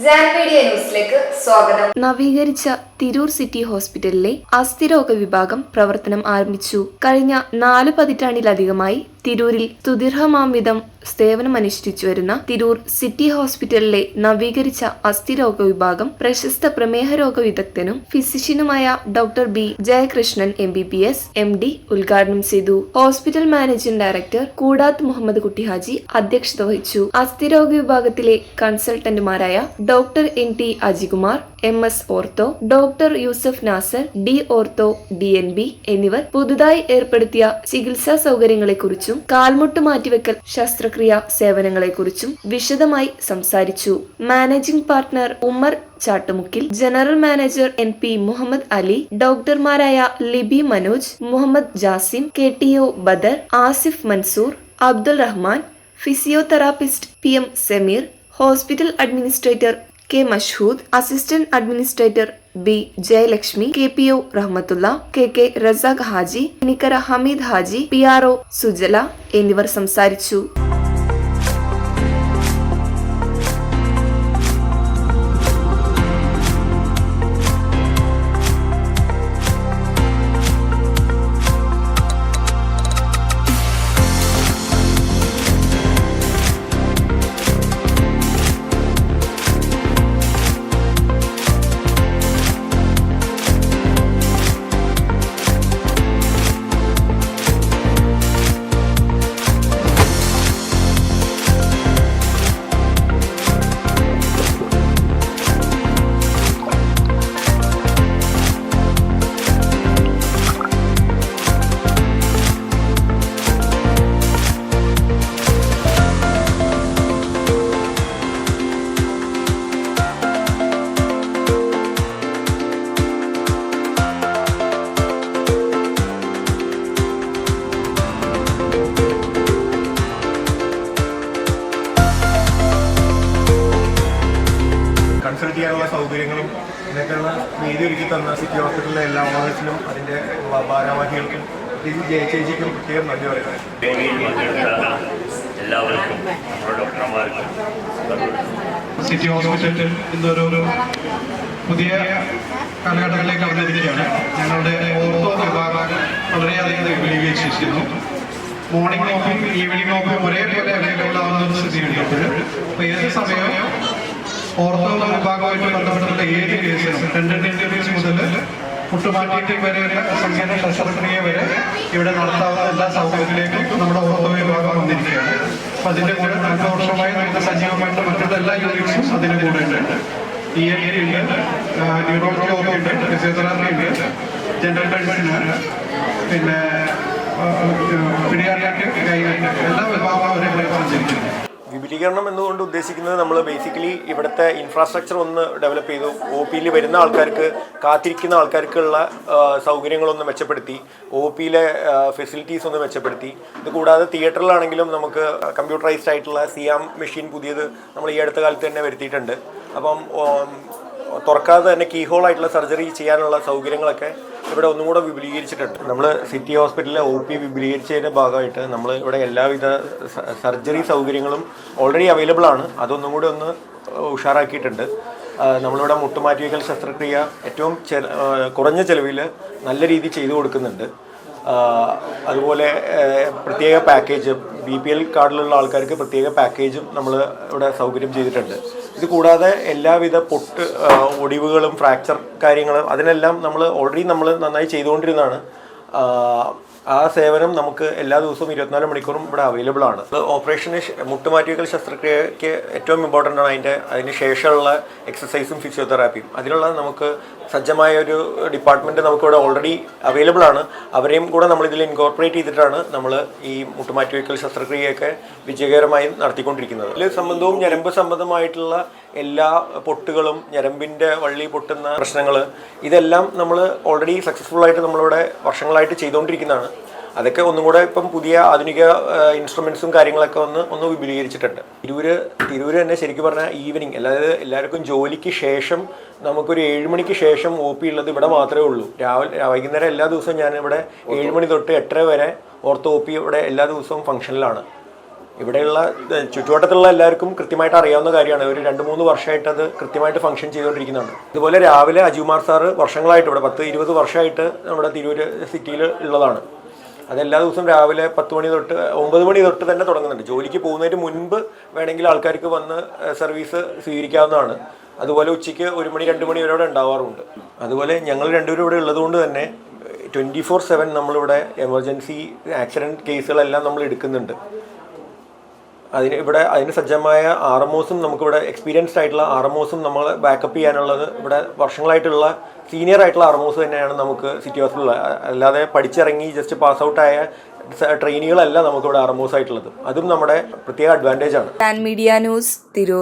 ജാൻമീഡിയ ന്യൂസിലേക്ക് സ്വാഗതം. നവീകരിച്ച തിരൂർ സിറ്റി ഹോസ്പിറ്റലിലെ അസ്ഥിരോഗ വിഭാഗം പ്രവർത്തനം ആരംഭിച്ചു. കഴിഞ്ഞ 4 പതിറ്റാണ്ടിലധികമായി തിരൂരിൽ സ്തുതിർഹമാംവിധം സേവനമനുഷ്ഠിച്ചു വരുന്ന തിരൂർ സിറ്റി ഹോസ്പിറ്റലിലെ നവീകരിച്ച അസ്ഥിരോഗ വിഭാഗം പ്രശസ്ത പ്രമേഹ രോഗ വിദഗ്ധനും ഫിസിഷ്യനുമായ doctor B Jayakrishnan MBBS MD ഉദ്ഘാടനം ചെയ്തു. Hospital managing director Koodath Muhammad Kutty Haji അധ്യക്ഷത വഹിച്ചു. അസ്ഥിരോഗ വിഭാഗത്തിലെ കൺസൾട്ടന്റുമാരായ doctor NT Ajikumar MS ortho, doctor Yusuf Nasar D ortho DNB എന്നിവർ പുതുതായി ഏർപ്പെടുത്തിയ ചികിത്സാ സൗകര്യങ്ങളെക്കുറിച്ചും കാൽമുട്ട് മാറ്റിവെക്കൽ ശസ്ത്രക്രിയ സേവനങ്ങളെക്കുറിച്ചും വിശദമായി സംസാരിച്ചു. Managing partner Ummer Chattumukkil, general manager NP Muhammad Ali, ഡോക്ടർമാരായ Libi Manoj, Muhammad Jasim, KTO Badar, Asif Mansoor, Abdul Rahman, physiotherapist PM Sameer, hospital administrator K Mashhood, assistant administrator B Jayalakshmi, KPO Rahmathulla, KK Razak Haji, Nikkara Hameed Haji, PRO Sujala എന്നിവർ സംസാരിച്ചു. കൺസൾട്ട് ചെയ്യാനുള്ള സൗകര്യങ്ങളും ഇതൊക്കെയുള്ള വേദി ഒരുക്കി തന്ന സിറ്റി ഹോസ്പിറ്റലിലെ എല്ലാ ഓണേഴ്സിനും അതിൻ്റെ ഭാരവാഹികൾക്കും ചേച്ചിക്കും പ്രത്യേകം നന്ദി പറയുന്നത്. എല്ലാവർക്കും ഡോക്ടർമാർക്കും സിറ്റി ഹോസ്പിറ്റൽ ഇന്നൊരു പുതിയ കാലഘട്ടത്തിലേക്ക് അവതരിക്കുകയാണ്. ഞങ്ങളുടെ ഓർത്തോ വിഭാഗം വളരെയധികം വിപുലീകരിച്ചിരിക്കുന്നു. മോർണിംഗ് ഓഫും ഈവനിങ് ഓഫും ഒരേപോലെ അവൈലബിൾ ആവുന്ന ഒരു സ്ഥിതിയുണ്ട്. അപ്പോൾ ഏത് സമയവും ഓർത്തോ വിഭാഗമായിട്ട് ബന്ധപ്പെട്ടുള്ള ഏത് കേസിനും ടെൻഡൻസ് മുതൽ മുട്ടുമാറ്റി വരെയുള്ള സങ്കീർണ ശസ്ത്രക്രിയ വരെ ഇവിടെ നടത്താവുന്ന എല്ലാ സൗകര്യത്തിലേക്കും നമ്മുടെ ഓർത്തോ വിഭാഗം വന്നിരിക്കുകയാണ്. അപ്പം അതിൻ്റെ കൂടെ 2 വർഷമായി നമുക്ക് സജീവമായിട്ട് മറ്റുള്ള എല്ലാ യൂണിറ്റ്സും അതിൻ്റെ കൂടെ ഉണ്ട്. ENT ഉണ്ട്, ന്യൂറോളജി ഉണ്ട്, ഫിസിയോതെറാപ്പി ഉണ്ട്, ജനറൽ മെഡിസിൻ, പിന്നെ പീഡിയാട്രിക്, എല്ലാ വിഭാഗവും ഒരേപോലെ സഞ്ചരിക്കുന്നു. വിപുലീകരണം എന്നുകൊണ്ട് ഉദ്ദേശിക്കുന്നത് നമ്മൾ ബേസിക്കലി ഇവിടുത്തെ ഇൻഫ്രാസ്ട്രക്ചർ ഒന്ന് ഡെവലപ്പ് ചെയ്തു. OPയിൽ വരുന്ന ആൾക്കാർക്ക്, കാത്തിരിക്കുന്ന ആൾക്കാർക്കുള്ള സൗകര്യങ്ങളൊന്ന് മെച്ചപ്പെടുത്തി, OPയിലെ ഫെസിലിറ്റീസ് ഒന്ന് മെച്ചപ്പെടുത്തി. ഇത് കൂടാതെ തിയേറ്ററിലാണെങ്കിലും നമുക്ക് കമ്പ്യൂട്ടറൈസ്ഡ് ആയിട്ടുള്ള സിയാം മെഷീൻ പുതിയത് നമ്മൾ ഈ അടുത്ത കാലത്ത് തന്നെ വരുത്തിയിട്ടുണ്ട്. അപ്പം തുറക്കാതെ തന്നെ കീ ഹോളായിട്ടുള്ള സർജറി ചെയ്യാനുള്ള സൗകര്യങ്ങളൊക്കെ ഇവിടെ ഒന്നും കൂടെ വിപുലീകരിച്ചിട്ടുണ്ട്. നമ്മൾ സിറ്റി ഹോസ്പിറ്റലിലെ OP വിപുലീകരിച്ചതിൻ്റെ ഭാഗമായിട്ട് നമ്മൾ ഇവിടെ എല്ലാവിധ സർജറി സൗകര്യങ്ങളും ഓൾറെഡി അവൈലബിൾ ആണ്. അതൊന്നും കൂടി ഒന്ന് ഉഷാറാക്കിയിട്ടുണ്ട്. നമ്മളിവിടെ മുട്ടുമാറ്റിവെക്കൽ ശസ്ത്രക്രിയ ഏറ്റവും കുറഞ്ഞ ചിലവിൽ നല്ല രീതിയിൽ ചെയ്തു കൊടുക്കുന്നുണ്ട്. അതുപോലെ പ്രത്യേക പാക്കേജ് BPL കാർഡിലുള്ള ആൾക്കാർക്ക് പ്രത്യേക പാക്കേജും നമ്മൾ ഇവിടെ സൗകര്യം ചെയ്തിട്ടുണ്ട്. ഇത് കൂടാതെ എല്ലാവിധ ഒടിവുകളും ഫ്രാക്ചർ കാര്യങ്ങളും അതിനെല്ലാം നമ്മൾ നന്നായി ചെയ്തുകൊണ്ടിരുന്നതാണ്. ആ സേവനം നമുക്ക് എല്ലാ ദിവസവും 24 മണിക്കൂറും ഇവിടെ അവൈലബിൾ ആണ്. ഓപ്പറേഷന് മുട്ടുമാറ്റിവെക്കൽ ശസ്ത്രക്രിയയ്ക്ക് ഏറ്റവും ഇമ്പോർട്ടൻ്റ് ആണ് അതിന് ശേഷമുള്ള എക്സസൈസും ഫിസിയോതെറാപ്പിയും. അതിനുള്ള നമുക്ക് സജ്ജമായ ഒരു ഡിപ്പാർട്ട്മെൻറ്റ് നമുക്കിവിടെ ഓൾറെഡി അവൈലബിൾ ആണ്. അവരെയും കൂടെ നമ്മളിതിൽ ഇൻകോർപ്പറേറ്റ് ചെയ്തിട്ടാണ് നമ്മൾ ഈ മുട്ടുമാറ്റിവെക്കൽ ശസ്ത്രക്രിയയൊക്കെ വിജയകരമായി നടത്തിക്കൊണ്ടിരിക്കുന്നത്. ഇതിൽ സംബന്ധവും ഞരമ്പ് സംബന്ധമായിട്ടുള്ള എല്ലാ പൊട്ടുകളും, ഞരമ്പിൻ്റെ വള്ളി പൊട്ടുന്ന പ്രശ്നങ്ങൾ, ഇതെല്ലാം നമ്മൾ ഓൾറെഡി സക്സസ്ഫുള്ളായിട്ട് നമ്മളിവിടെ വർഷങ്ങളായിട്ട് ചെയ്തുകൊണ്ടിരിക്കുന്നതാണ്. അതൊക്കെ ഒന്നും കൂടെ ഇപ്പം പുതിയ ആധുനിക ഇൻസ്ട്രുമെൻസും കാര്യങ്ങളൊക്കെ ഒന്ന് വിപുലീകരിച്ചിട്ടുണ്ട്. തിരൂര് തന്നെ ശരിക്കും പറഞ്ഞാൽ ഈവനിങ്, അതായത് എല്ലാവർക്കും ജോലിക്ക് ശേഷം നമുക്കൊരു 7 മണിക്ക് ശേഷം OP ഉള്ളത് ഇവിടെ മാത്രമേ ഉള്ളൂ. വൈകുന്നേരം എല്ലാ ദിവസവും ഞാൻ ഇവിടെ 7 മണി തൊട്ട് 8:30 വരെ ഓർത്തോ OP ഇവിടെ എല്ലാ ദിവസവും ഫംഗ്ഷനിലാണ്. ഇവിടെയുള്ള ചുറ്റുവട്ടത്തുള്ള എല്ലാവർക്കും കൃത്യമായിട്ട് അറിയാവുന്ന കാര്യമാണ്. ഒരു 2-3 വർഷമായിട്ട് അത് കൃത്യമായിട്ട് ഫംഗ്ഷൻ ചെയ്തുകൊണ്ടിരിക്കുന്നതാണ്. ഇതുപോലെ രാവിലെ അജുമാർ സാറ് വർഷങ്ങളായിട്ട് ഇവിടെ 10-20 വർഷമായിട്ട് നമ്മുടെ തിരൂർ സിറ്റിയിൽ ഉള്ളതാണ്. അതെല്ലാ ദിവസവും രാവിലെ 10 മണി തൊട്ട് 9 മണി തൊട്ട് തന്നെ തുടങ്ങുന്നുണ്ട്. ജോലിക്ക് പോകുന്നതിന് മുൻപ് വേണമെങ്കിൽ ആൾക്കാർക്ക് വന്ന് സർവീസ് സ്വീകരിക്കാവുന്നതാണ്. അതുപോലെ ഉച്ചയ്ക്ക് 1 മണി 2 മണി വരെ ഉണ്ടാവാറുണ്ട്. അതുപോലെ ഞങ്ങൾ രണ്ടുപേരും ഇവിടെ ഉള്ളതുകൊണ്ട് തന്നെ 24/7 നമ്മളിവിടെ എമർജൻസി ആക്സിഡൻറ്റ് കേസുകളെല്ലാം നമ്മൾ എടുക്കുന്നുണ്ട്. അതിന് സജ്ജമായ RMOസും നമുക്കിവിടെ എക്സ്പീരിയൻസ്ഡ് ആയിട്ടുള്ള RMOസും നമ്മൾ ബാക്കപ്പ് ചെയ്യാനുള്ളത് ഇവിടെ വർഷങ്ങളായിട്ടുള്ള സീനിയർ ആയിട്ടുള്ള RMOസ് തന്നെയാണ് നമുക്ക് സിറ്റി ഹോസ്പിറ്റലിൽ. അല്ലാതെ പഠിച്ചിറങ്ങി ജസ്റ്റ് പാസ് ഔട്ടായ ട്രെയിനികളല്ല നമുക്കിവിടെ RMOസ് ആയിട്ടുള്ളത്. അതും നമ്മുടെ പ്രത്യേക അഡ്വാൻറ്റേജ് ആണ്. Media news, Tirur.